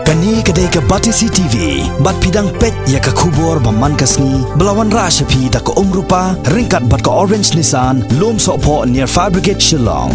Kani kedai ke Batisi TV, bat pidang pet ya ke kubur baman kasni, belawan rasyapi da ke rupa, ringkat bat ke Orange Nissan, lom sokpo near Fire Brigade Shillong.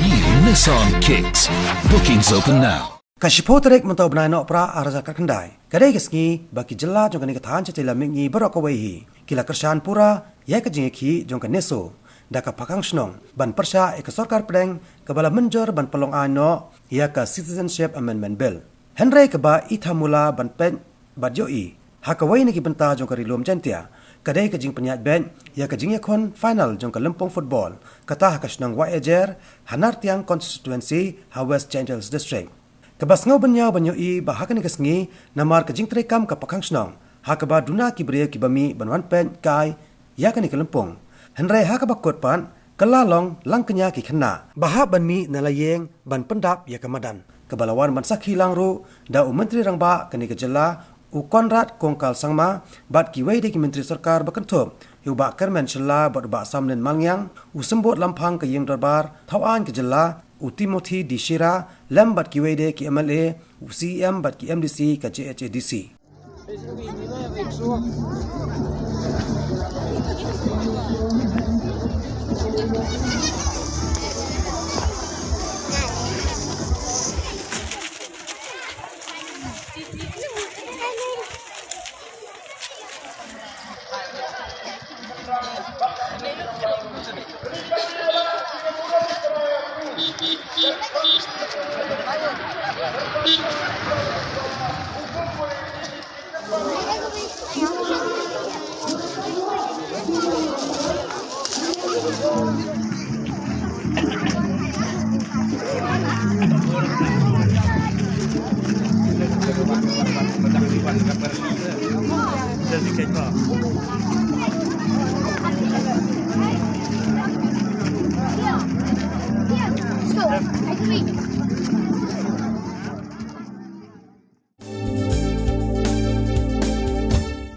New Nissan Kicks. Bookings open now. Kashipo terek mentau benai nok pra araza kendai. Kedai kesni bagi jela jong kani ketahan cecila mingi berok kawaihi. Kila kersan pura ya ke jengeki jong ke neso. Daka pakang senong ban persya ke sorkar pedeng kebala menjor ban pelong ano ya ke Citizenship Amendment Bill. Henry keba ithamula ban pen badjoi. Hakawai niki benta jong ke rilom jantia. Kedai ke jing penyat ben ya ke jing yakon final jong ke Lempong football. Kata hakasenong wa ejer hanar tiang constituency West Changels District. Kebas ngau benyau benyoi bahakan kesngi namar ke jing terekam ke pakang senong. Hakaba duna kibre kibami banwan pen kai ya ke ni ke Lempong. Henry hakaba kot pan kelalong lang kenya ki kena. Bahab banmi nalayeng ban pendap ya ke madan. Kebalawan mansak hilang ru da menteri rangba kini kejela u Konrad Kongkal Sangma bat kiwai de ki menteri sarkar bakentup yu ba kermen shela bat ba samlen mangyang u sembut lampang ke yeng darbar thawan kejela u Timothy Dishira lam bat kiwai de ki MLA u CM bat ki MDC ke JHADC. Jadi kayak